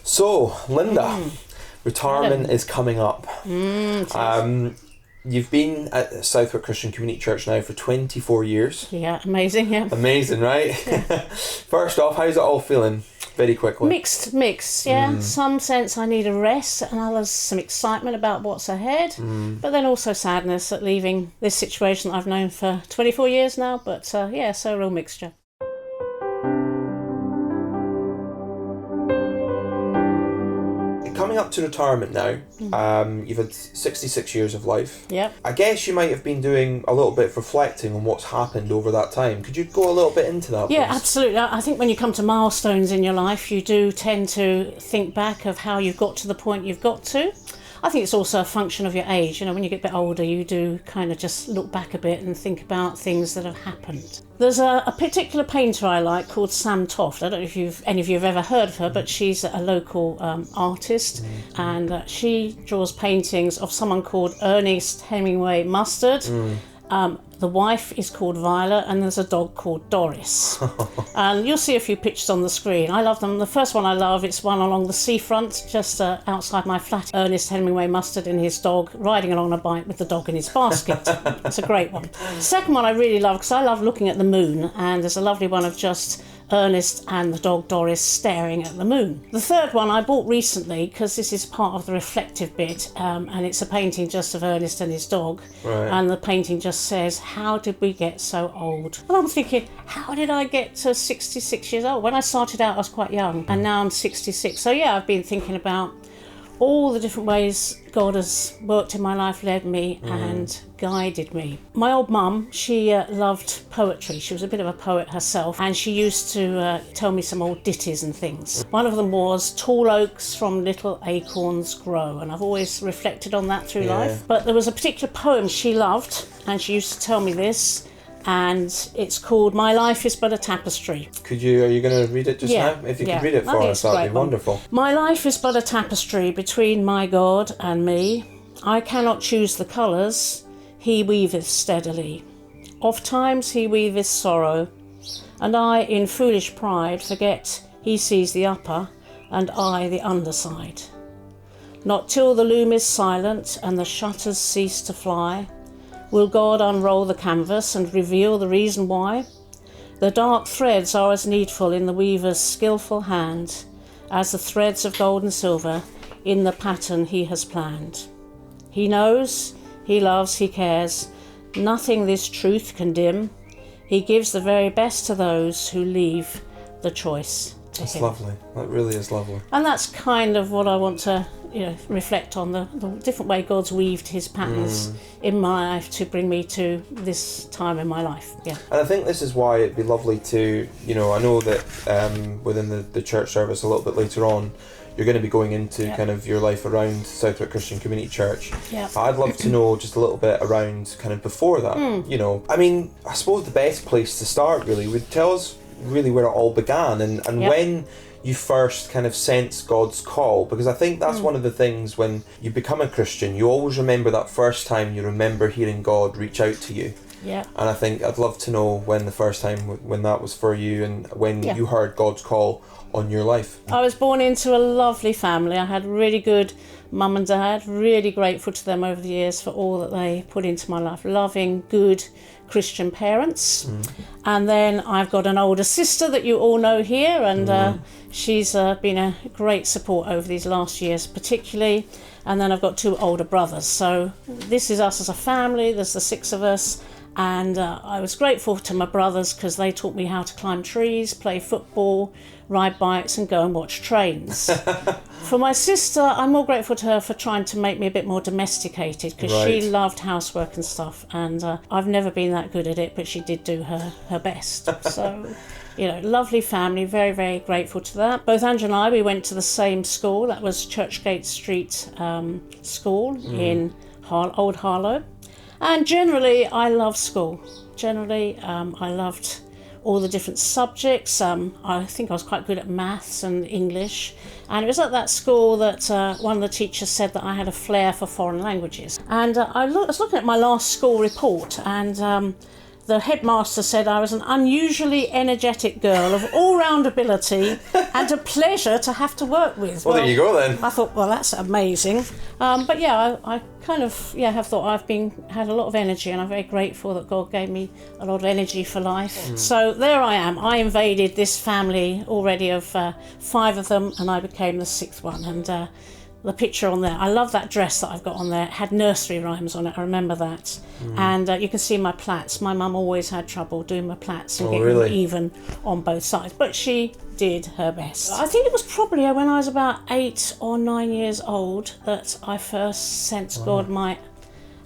So, Lynda, retirement is coming up. You've been at Southwick Christian Community Church now for 24 years. Yeah, amazing, yeah. Amazing, right? Yeah. First off, how's it all feeling? Very quickly. Mixed, yeah. Some sense I need a rest, and others some excitement about what's ahead, but then also sadness at leaving this situation that I've known for 24 years now. But so a real mixture. Coming up to retirement now, you've had 66 years of life. Yep. I guess you might have been doing a little bit of reflecting on what's happened over that time. Could you go a little bit into that, Yeah, please? absolutely. I think when you come to milestones in your life, you do tend to think back of how you've got to the point you've got to. I think it's also a function of your age. You know, when you get a bit older, you do kind of just look back a bit and think about things that have happened. There's a particular painter I like called Sam Toft. I don't know if any of you have ever heard of her, but she's a local artist, and she draws paintings of someone called Ernest Hemingway Mustard. The wife is called Violet, and there's a dog called Doris. And you'll see a few pictures on the screen. I love them. The first one I love, it's one along the seafront, just outside my flat. Ernest Hemingway Mustard and his dog riding along a bike with the dog in his basket. It's a great one. Second one I really love, because I love looking at the moon, and there's a lovely one of just Ernest and the dog Doris staring at the moon. The third one I bought recently, because this is part of the reflective bit, and it's a painting just of Ernest and his dog. Right. And the painting just says, "How did we get so old?" And I'm thinking, how did I get to 66 years old? When I started out I was quite young, and now I'm 66. So yeah, I've been thinking about all the different ways God has worked in my life, led me and guided me. My old mum, she loved poetry. She was a bit of a poet herself, and she used to tell me some old ditties and things. One of them was, "Tall oaks from little acorns grow," and I've always reflected on that through life. But there was a particular poem she loved, and she used to tell me this, and it's called "My Life is But a Tapestry." Are you going to read it just now? If you could read it for us, that'd be wonderful. "My life is but a tapestry between my God and me. I cannot choose the colours, he weaveth steadily. Oft times he weaveth sorrow, and I in foolish pride forget he sees the upper and I the underside. Not till the loom is silent and the shutters cease to fly, will God unroll the canvas and reveal the reason why? The dark threads are as needful in the weaver's skillful hand as the threads of gold and silver in the pattern he has planned. He knows, he loves, he cares. Nothing this truth can dim. He gives the very best to those who leave the choice to him." That's lovely. That really is lovely. And that's kind of what I want to reflect on, the different way God's weaved his patterns in my life to bring me to this time in my life. Yeah. And I think this is why it'd be lovely to, I know that within the church service a little bit later on, you're going to be going into kind of your life around Southwick Christian Community Church. Yeah. I'd love to know just a little bit around kind of before that. I mean, I suppose the best place to start really would tell us really where it all began and when you first kind of sense God's call, because I think that's one of the things when you become a Christian, you always remember that first time you remember hearing God reach out to you. Yeah. And I think I'd love to know when the first time when that was for you and when you heard God's call on your life. I was born into a lovely family. I had really good mum and dad, really grateful to them over the years for all that they put into my life. Loving, good Christian parents. And then I've got an older sister that you all know here, and she's been a great support over these last years particularly. And then I've got two older brothers. So this is us as a family. There's the six of us. And I was grateful to my brothers because they taught me how to climb trees, play football, ride bikes and go and watch trains. For my sister, I'm more grateful to her for trying to make me a bit more domesticated because she loved housework and stuff, and I've never been that good at it, but she did do her best. So, lovely family, very, very grateful to that. Both Andrew and I, we went to the same school. That was Churchgate Street School in Old Harlow. And generally, I love school. Generally, I loved all the different subjects. I think I was quite good at maths and English. And it was at that school that one of the teachers said that I had a flair for foreign languages. And I was looking at my last school report, and the headmaster said I was an unusually energetic girl of all-round ability and a pleasure to have to work with. Well, there you go then. I thought, well, that's amazing. But yeah, I kind of have thought I've had a lot of energy, and I'm very grateful that God gave me a lot of energy for life. So there I am. I invaded this family already of 5 of them, and I became the 6th one. And the picture on there, I love that dress that I've got on there. It had nursery rhymes on it, I remember that. And you can see my plaits. My mum always had trouble doing my plaits and getting them even on both sides, but she did her best. I think it was probably when I was about 8 or 9 years old that I first sensed God might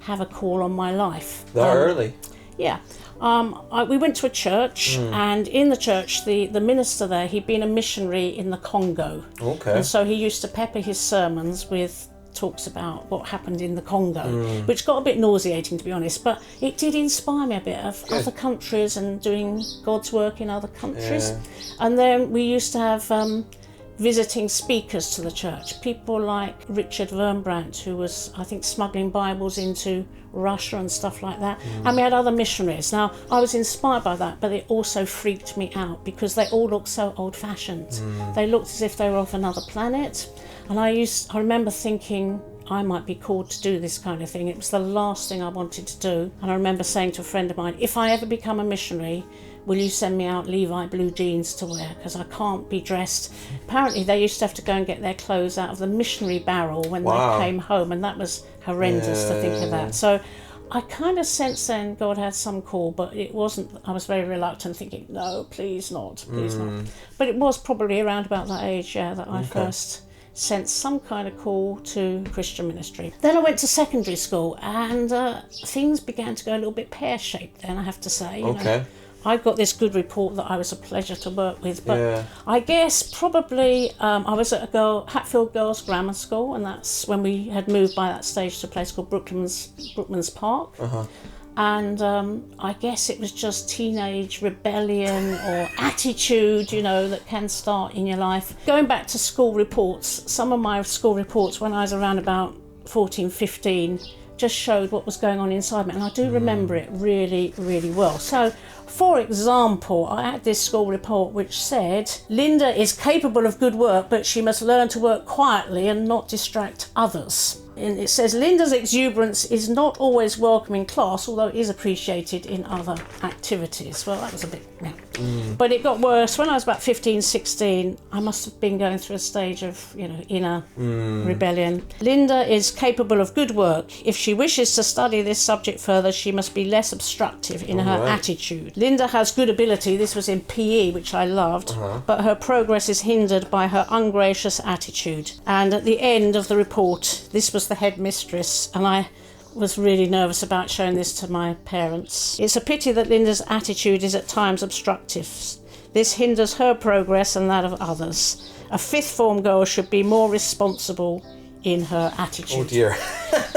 have a call on my life. That early? Yeah. We went to a church, and in the church, the minister there, he'd been a missionary in the Congo. Okay. And so he used to pepper his sermons with talks about what happened in the Congo, which got a bit nauseating, to be honest, but it did inspire me a bit of other countries and doing God's work in other countries. And then we used to have visiting speakers to the church, people like Richard Wurmbrandt, who was, I think, smuggling Bibles into Russia and stuff like that. And we had other missionaries. Now, I was inspired by that, but it also freaked me out because they all looked so old-fashioned. They looked as if they were off another planet. And I remember thinking, I might be called to do this kind of thing. It was the last thing I wanted to do. And I remember saying to a friend of mine, if I ever become a missionary, will you send me out Levi blue jeans to wear? Because I can't be dressed. Apparently they used to have to go and get their clothes out of the missionary barrel when they came home, and that was horrendous to think of that. So I kind of sensed then God had some call, but it wasn't. I was very reluctant, thinking, no, please not, please not. But it was probably around about that age, that I first sensed some kind of call to Christian ministry. Then I went to secondary school, and things began to go a little bit pear-shaped then, I have to say. You know. I got this good report that I was a pleasure to work with, but I guess probably I was at Hatfield Girls Grammar School, and that's when we had moved by that stage to a place called Brooklands Park. And I guess it was just teenage rebellion or attitude, you know, that can start in your life. Going back to school reports, some of my school reports when I was around about 14, 15 just showed what was going on inside me, and I do remember it really, really well. So, for example, I had this school report which said, Lynda is capable of good work, but she must learn to work quietly and not distract others. And it says, Lynda's exuberance is not always welcome in class, although it is appreciated in other activities. Well, that was a bit... But it got worse. When I was about 15, 16, I must have been going through a stage of, you know, inner rebellion. Lynda is capable of good work. If she wishes to study this subject further, she must be less obstructive in her attitude. Lynda has good ability. This was in PE, which I loved, but her progress is hindered by her ungracious attitude. And at the end of the report, this was the headmistress, and I was really nervous about showing this to my parents. It's a pity that Lynda's attitude is at times obstructive. This hinders her progress and that of others. A 5th form girl should be more responsible in her attitude. Oh dear.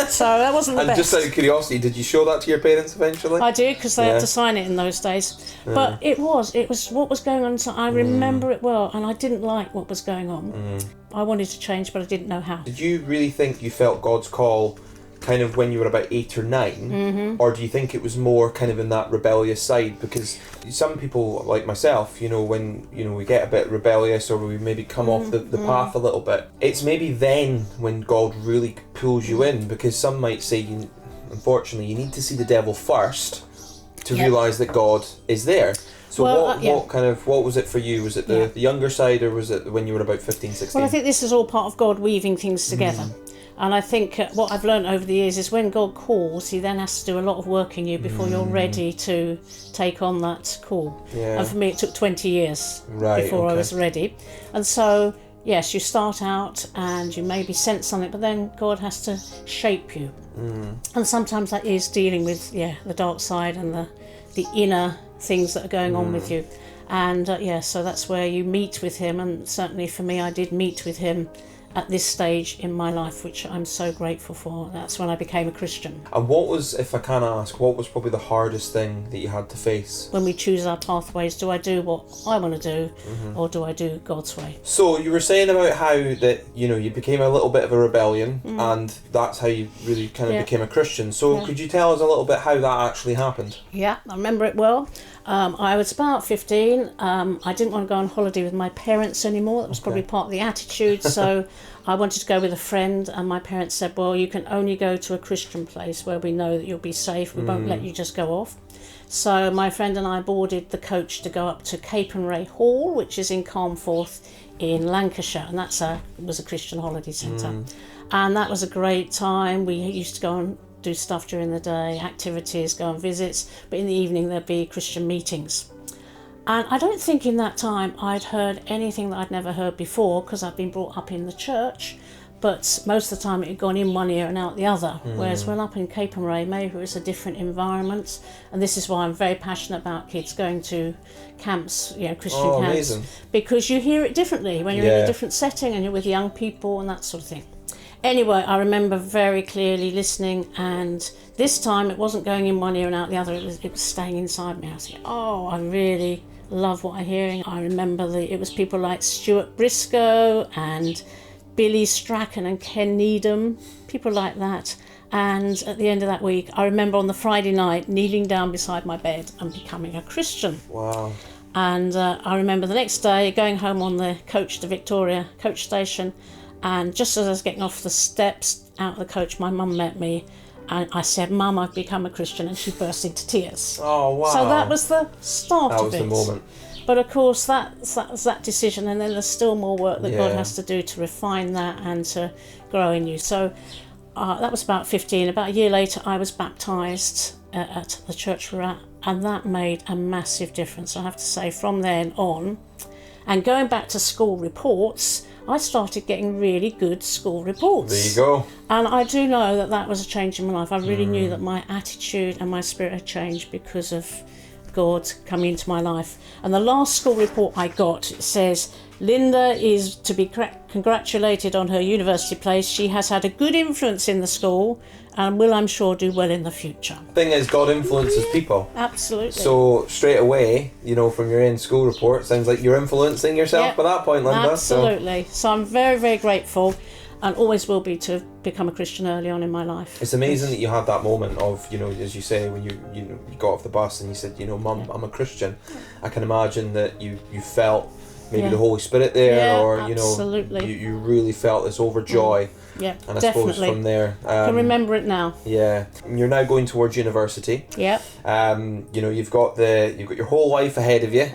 So that wasn't the best. And just out of curiosity, did you show that to your parents eventually? I did, because they had to sign it in those days. But it was what was going on. So I remember it well, and I didn't like what was going on. I wanted to change, but I didn't know how. Did you really think you felt God's call kind of when you were about 8 or 9, or do you think it was more kind of in that rebellious side? Because some people like myself, you know, when we get a bit rebellious or we maybe come off the path a little bit, it's maybe then when God really pulls you in, because some might say, unfortunately, you need to see the devil first to realise that God is there. So what was it for you? Was it the younger side, or was it when you were about 15, 16? Well, I think this is all part of God weaving things together. And I think what I've learned over the years is when God calls, he then has to do a lot of work in you before you're ready to take on that call. And for me, it took 20 years before I was ready. And so, yes, you start out and you maybe sense something, but then God has to shape you. And sometimes that is dealing with, the dark side and the inner things that are going on with you. And, so that's where you meet with him. And certainly for me, I did meet with him. at this stage in my life, which I'm so grateful for. That's when I became a Christian. And what was, if I can ask, what was probably the hardest thing that you had to face? When we choose our pathways, do I do what I want to do, or do I do God's way? So you were saying about how that, you know, you became a little bit of a rebellion, and that's how you really kind of became a Christian. So could you tell us a little bit how that actually happened? Yeah, I remember it well. I was about 15. I didn't want to go on holiday with my parents anymore. That was probably part of the attitude. So I wanted to go with a friend, and my parents said, well, you can only go to a Christian place where we know that you'll be safe. We won't let you just go off. So my friend and I boarded the coach to go up to Capernwray Hall, which is in Carnforth in Lancashire, and was a Christian holiday centre. And that was a great time. We used to go and do stuff during the day, activities, go on visits, but in the evening there'd be Christian meetings. And I don't think in that time I'd heard anything that I'd never heard before, because I'd been brought up in the church, but most of the time it had gone in one ear and out the other. Whereas when up in Capernwray, maybe it was a different environment, and this is why I'm very passionate about kids going to camps, you know, Christian camps, amazing. Because you hear it differently when you're in a different setting and you're with young people and that sort of thing. Anyway, I remember very clearly listening, and this time it wasn't going in one ear and out the other, it was staying inside me. I was thinking, I really love what I'm hearing. I remember it was people like Stuart Briscoe and Billy Strachan and Ken Needham, people like that. And at the end of that week, I remember on the Friday night kneeling down beside my bed and becoming a Christian. Wow. And I remember the next day going home on the coach to Victoria coach station, and just as I was getting off the steps out of the coach, my mum met me, and I said, Mum, I've become a Christian, and she burst into tears. Oh, wow. So that was the start of it. That was the moment. But of course, that's that decision, and then there's still more work that God has to do to refine that and to grow in you. So that was about 15. About a year later, I was baptised at the church we're at, and that made a massive difference, I have to say, from then on. And going back to school reports, I started getting really good school reports. There you go. And I do know that was a change in my life. I really knew that my attitude and my spirit had changed because of God coming into my life. And the last school report I got says, Lynda is to be congratulated on her university place. She has had a good influence in the school and will, I'm sure, do well in the future. The thing is, God influences people. Absolutely. So straight away, you know, from your end school report, sounds like you're influencing yourself by that point, Lynda. Absolutely. So I'm very, very grateful, and always will be, to become a Christian early on in my life. It's amazing that you had that moment of, you know, as you say, when you got off the bus and you said, you know, Mum, I'm a Christian. I can imagine that you felt maybe the Holy Spirit there, or you know, you really felt this overjoy. Yeah, and I definitely. suppose from there, I can remember it now. Yeah, you're now going towards university. Yeah. You know, you've got your whole life ahead of you.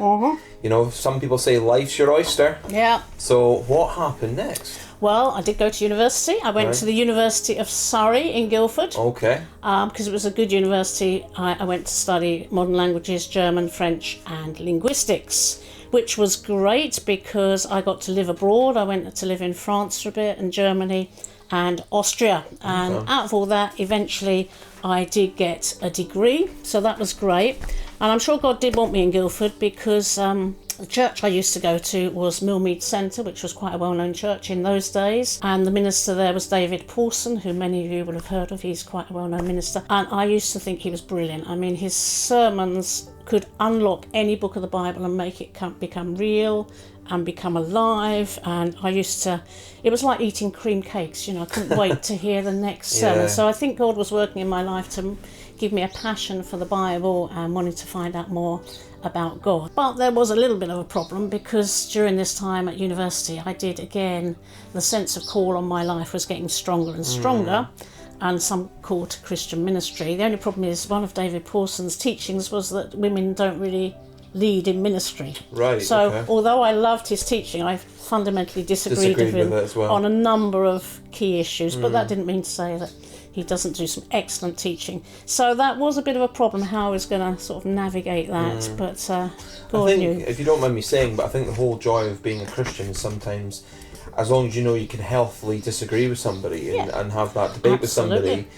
You know, some people say life's your oyster. Yeah. So what happened next? Well, I did go to university. I went to the University of Surrey in Guildford. Okay. Because it was a good university. I went to study modern languages, German, French and linguistics, which was great because I got to live abroad. I went to live in France for a bit, and Germany and Austria. And out of all that, eventually I did get a degree. So that was great. And I'm sure God did want me in Guildford because the church I used to go to was Millmead Centre, which was quite a well-known church in those days. And the minister there was David Pawson, who many of you will have heard of. He's quite a well-known minister. And I used to think he was brilliant. I mean, his sermons could unlock any book of the Bible and make it become real and become alive. And it was like eating cream cakes, you know, I couldn't wait to hear the next sermon. So I think God was working in my life to give me a passion for the Bible and wanting to find out more about God. But there was a little bit of a problem because during this time at university, the sense of call on my life was getting stronger and stronger. And some call to Christian ministry. The only problem is one of David Pawson's teachings was that women don't really lead in ministry. Right. So although I loved his teaching, I fundamentally disagreed with him it as well. on a number of key issues. But that didn't mean to say that he doesn't do some excellent teaching. So that was a bit of a problem, how I was going to sort of navigate that. But God knew. If you don't mind me saying, but I think the whole joy of being a Christian is sometimes, as long as you know you can healthily disagree with somebody and have that debate with somebody,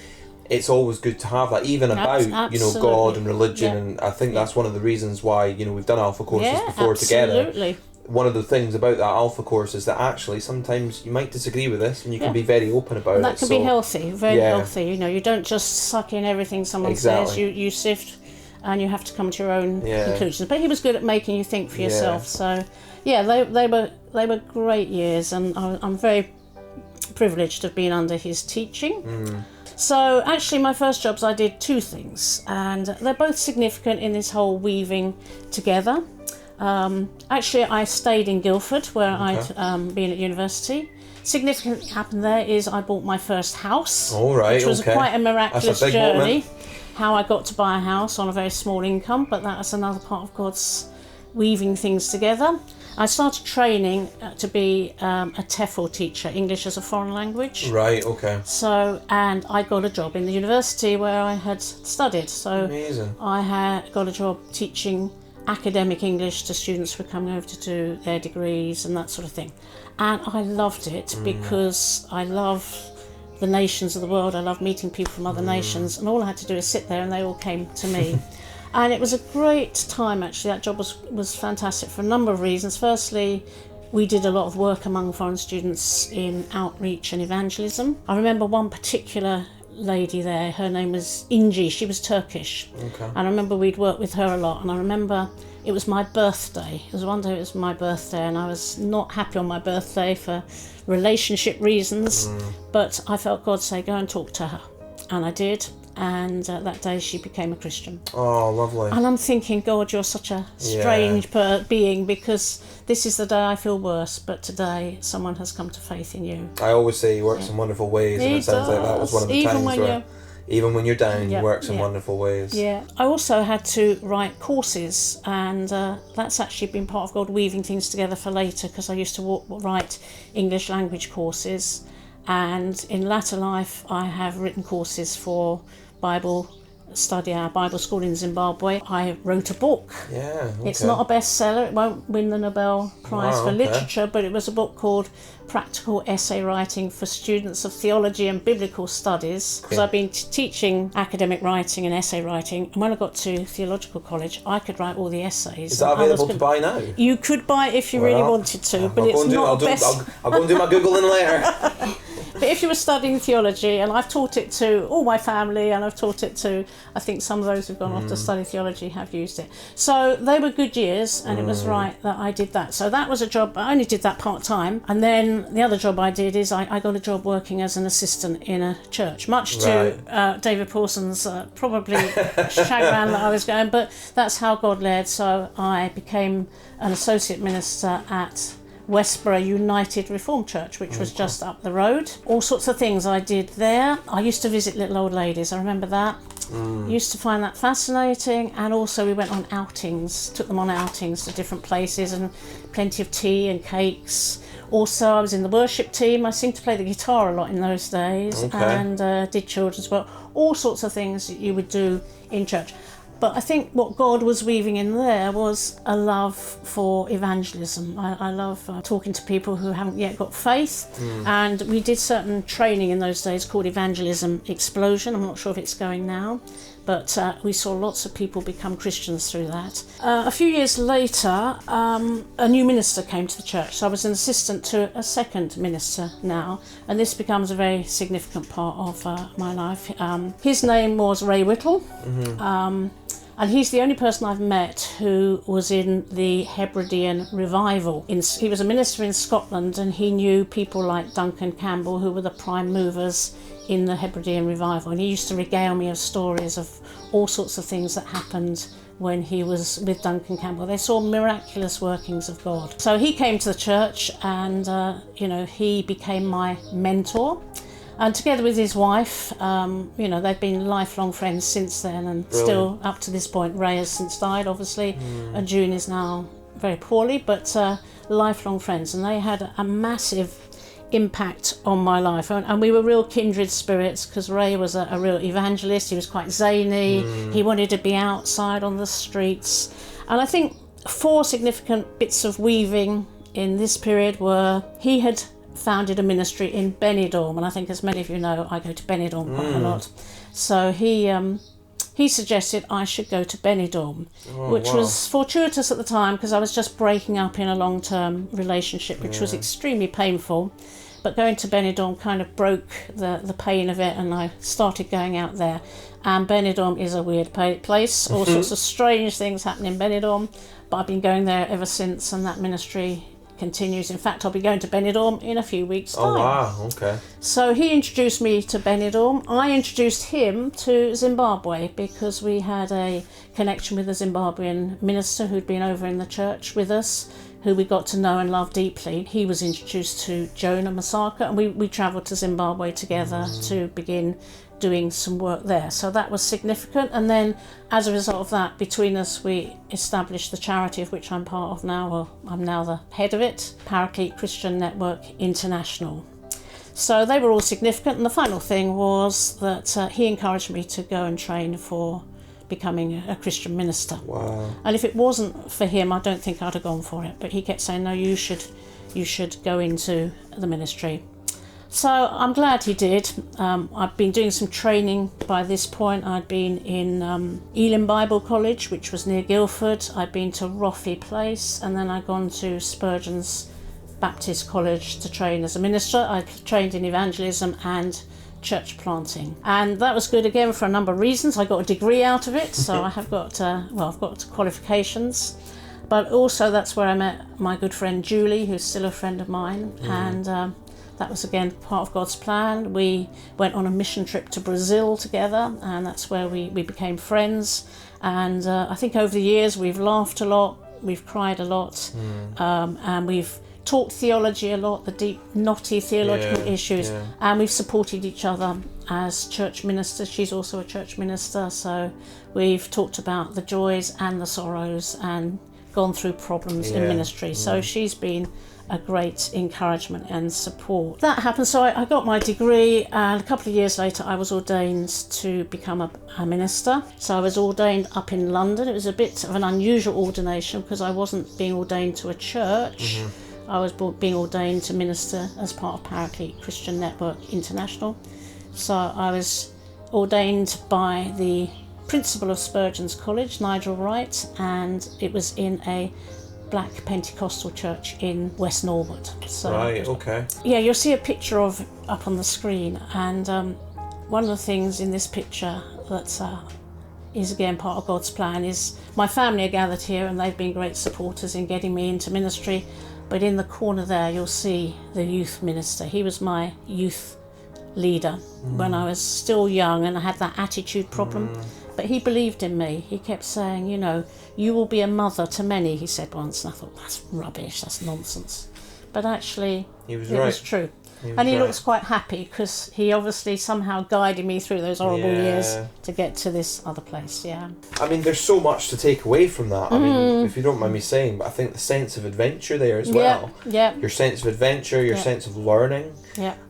it's always good to have that, even about you know, God and religion. And I think that's one of the reasons why, you know, we've done Alpha courses before together. one of the things about that Alpha course is that actually sometimes you might disagree with this and you can Yeah. be very open about And it. that can be healthy, very healthy. You know, you don't just suck in everything someone says. You sift, and you have to come to your own conclusions. But he was good at making you think for yourself. So, yeah, they were great years, and I'm very privileged to have been under his teaching. So actually my first jobs, I did two things, and they're both significant in this whole weaving together. Actually I stayed in Guildford where I'd been at university. Significant happened there is I bought my first house, which was quite a miraculous journey. How I got to buy a house on a very small income, but that was another part of God's weaving things together. I started training to be a TEFL teacher, English as a foreign language. Right, okay. So, and I got a job in the university where I had studied. So amazing. I had got a job teaching academic English to students who were coming over to do their degrees and that sort of thing. And I loved it because I love the nations of the world. I love meeting people from other nations, and all I had to do is sit there and they all came to me. And it was a great time, actually. That job was fantastic for a number of reasons. Firstly, we did a lot of work among foreign students in outreach and evangelism. I remember one particular lady there, her name was Inci, she was Turkish. And I remember we'd worked with her a lot, and I remember it was my birthday. It was one day it was my birthday, and I was not happy on my birthday for relationship reasons, but I felt God say, go and talk to her. And I did. And that day she became a Christian. Oh, lovely. And I'm thinking, God, you're such a strange being, because this is the day I feel worse, but today someone has come to faith in you. I always say he works in wonderful ways, and it sounds like that was one of the times where even when you're down, he works in wonderful ways. Yeah. I also had to write courses, and that's actually been part of God weaving things together for later, because I used to write English language courses. And in latter life, I have written courses for Bible study, our Bible school in Zimbabwe. I wrote a book. Yeah, okay. It's not a bestseller. It won't win the Nobel Prize for Literature, but it was a book called Practical Essay Writing for Students of Theology and Biblical Studies. Because I've been teaching academic writing and essay writing, and when I got to theological college, I could write all the essays. Is that available to buy now? You could buy it if you really wanted to, but it's not I'll go and do my Googling later. But if you were studying theology, and I've taught it to all my family, and I've taught it to, I think some of those who've gone off to study theology have used it. So they were good years, and it was right that I did that. So that was a job, I only did that part-time. And then the other job I did is I got a job working as an assistant in a church, much to David Pawson's probably chagrin that I was going, but that's how God led. So I became an associate minister at Westborough United Reformed Church, which was just up the road. All sorts of things I did there. I used to visit little old ladies, I remember that. Used to find that fascinating, and also we went on outings, took them on outings to different places, and plenty of tea and cakes. Also, I was in the worship team. I seemed to play the guitar a lot in those days, and did children's work. All sorts of things that you would do in church. But I think what God was weaving in there was a love for evangelism. I love talking to people who haven't yet got faith. And we did certain training in those days called Evangelism Explosion. I'm not sure if it's going now, but we saw lots of people become Christians through that. A few years later, a new minister came to the church. So I was an assistant to a second minister now, and this becomes a very significant part of my life. His name was Ray Whittle. And he's the only person I've met who was in the Hebridean revival. He was a minister in Scotland, and he knew people like Duncan Campbell, who were the prime movers in the Hebridean revival. And he used to regale me of stories of all sorts of things that happened when he was with Duncan Campbell. They saw miraculous workings of God. So he came to the church, and he became my mentor. And together with his wife, they've been lifelong friends since then, and still up to this point. Ray has since died, obviously, and June is now very poorly, but lifelong friends. And they had a massive impact on my life. And we were real kindred spirits, because Ray was a real evangelist. He was quite zany. He wanted to be outside on the streets. And I think 4 significant bits of weaving in this period were he had founded a ministry in Benidorm, and I think, as many of you know, I go to Benidorm quite a lot. So he he suggested I should go to Benidorm, which was fortuitous at the time because I was just breaking up in a long-term relationship, which was extremely painful. But going to Benidorm kind of broke the pain of it, and I started going out there. And Benidorm is a weird place. All sorts of strange things happen in Benidorm, but I've been going there ever since, and that ministry continues. In fact, I'll be going to Benidorm in a few weeks' time. Oh, wow, okay. So he introduced me to Benidorm. I introduced him to Zimbabwe because we had a connection with a Zimbabwean minister who'd been over in the church with us, who we got to know and love deeply. He was introduced to Jonah Masaka, and we travelled to Zimbabwe together to begin doing some work there. So that was significant. And then as a result of that, between us, we established the charity of which I'm part of now. Well, I'm now the head of it, Paraclete Christian Network International. So they were all significant. And the final thing was that he encouraged me to go and train for becoming a Christian minister. Wow. And if it wasn't for him, I don't think I'd have gone for it. But he kept saying, no, you should go into the ministry. So I'm glad he did. I've been doing some training by this point. I'd been in Elim Bible College, which was near Guildford. I'd been to Roffey Place, and then I'd gone to Spurgeon's Baptist College to train as a minister. I trained in evangelism and church planting, and that was good again for a number of reasons. I got a degree out of it, so I've got qualifications, but also that's where I met my good friend Julie, who's still a friend of mine, and that was again part of God's plan. We went on a mission trip to Brazil together, and that's where we became friends. And I think over the years we've laughed a lot, we've cried a lot, and we've talked theology a lot, the deep, knotty theological issues, and we've supported each other as church ministers. She's also a church minister, so we've talked about the joys and the sorrows and gone through problems in ministry. So she's been a great encouragement and support. That happened, so I got my degree, and a couple of years later I was ordained to become a minister. So I was ordained up in London. It was a bit of an unusual ordination because I wasn't being ordained to a church. I was being ordained to minister as part of Paraclete Christian Network International. So I was ordained by the principal of Spurgeon's College, Nigel Wright, and it was in a Black Pentecostal church in West Norwood. So, right, okay. Yeah, you'll see a picture of up on the screen, and one of the things in this picture that is again part of God's plan is my family are gathered here, and they've been great supporters in getting me into ministry. But in the corner there, you'll see the youth minister. He was my youth leader when I was still young, and I had that attitude problem. But he believed in me. He kept saying, you know, you will be a mother to many, he said once. And I thought, that's rubbish, that's nonsense. But actually, it was true. He looks quite happy because he obviously somehow guided me through those horrible years to get to this other place, I mean, there's so much to take away from that. I mean, if you don't mind me saying, but I think the sense of adventure there as well. Your sense of adventure, your sense of learning.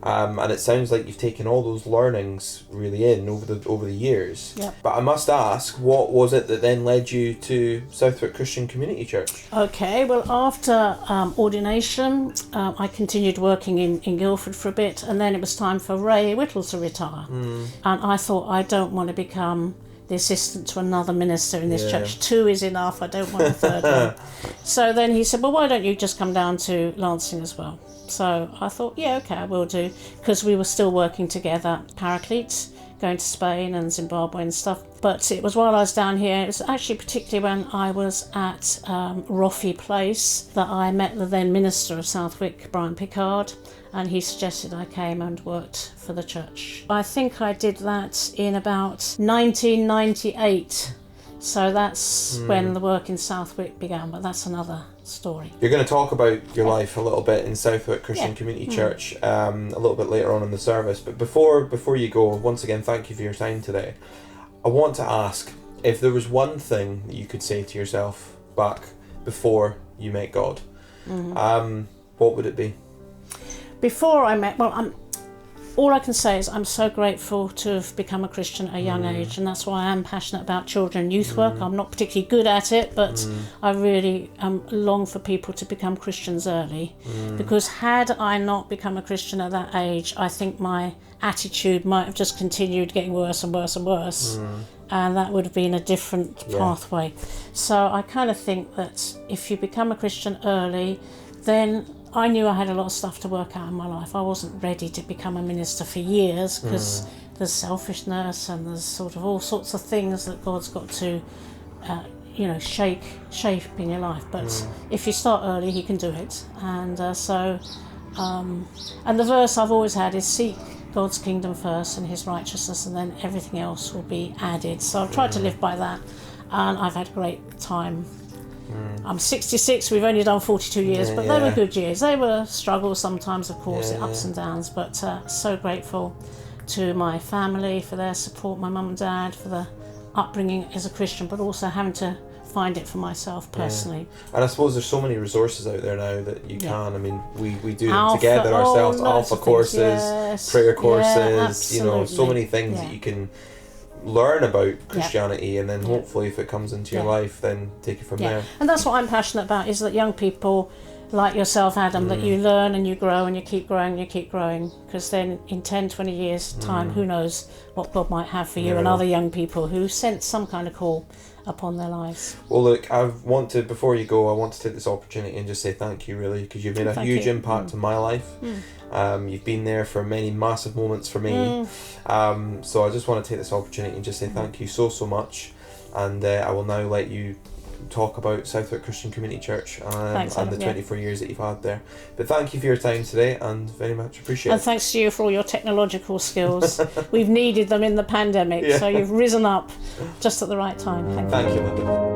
And it sounds like you've taken all those learnings really in over the years. But I must ask, what was it that then led you to Southwick Christian Community Church? Okay, well, after ordination, I continued working in Guildford for a bit, and then it was time for Ray Whittle to retire. And I thought, I don't want to become the assistant to another minister in this church. 2 is enough, I don't want a third one. So then he said, well, why don't you just come down to Lancing as well? So I thought, yeah, okay, I will do, because we were still working together, Paraclete, going to Spain and Zimbabwe and stuff. But it was while I was down here, it was actually particularly when I was at Roffey Place that I met the then minister of Southwick, Brian Pickard, and he suggested I came and worked for the church. I think I did that in about 1998. So that's when the work in Southwick began, but that's another story. You're going to talk about your life a little bit in Southwick Christian Community Church a little bit later on in the service. But before you go, once again, thank you for your time today. I want to ask, if there was one thing that you could say to yourself back before you met God, what would it be? Before I met, all I can say is I'm so grateful to have become a Christian at a young age, and that's why I am passionate about children and youth work. I'm not particularly good at it, but I really long for people to become Christians early, because had I not become a Christian at that age, I think my attitude might have just continued getting worse and worse and worse. and that would have been a different pathway. So I kind of think that if you become a Christian early, then I knew I had a lot of stuff to work out in my life. I wasn't ready to become a minister for years because there's selfishness and there's sort of all sorts of things that God's got to shape in your life. But if you start early, he can do it. And and the verse I've always had is seek God's kingdom first and his righteousness, and then everything else will be added. So I've tried to live by that, and I've had a great time. I'm 66, we've only done 42 years, but they were good years. They were struggles sometimes, of course, ups and downs, but so grateful to my family for their support, my mum and dad for the upbringing as a Christian, but also having to find it for myself personally. And I suppose there's so many resources out there now that you can. I mean, we do them together ourselves. Alpha courses, prayer courses, so many things that you can learn about Christianity, and then hopefully if it comes into your life, then take it from there. And that's what I'm passionate about, is that young people like yourself, Adam, that you learn and you grow and you keep growing and you keep growing, because then in 10, 20 years time, who knows what God might have for you and other young people who sense some kind of call upon their lives. Well, look, before you go, I want to take this opportunity and just say thank you, really, because you've made a huge impact in my life. You've been there for many massive moments for me. So I just want to take this opportunity and just say thank you so much. And I will now let you talk about Southwick Christian Community Church and the 24 years that you've had there. But thank you for your time today, and very much appreciate it. And thanks to you for all your technological skills. We've needed them in the pandemic, so you've risen up just at the right time. Thank you. Thank you, Lynda.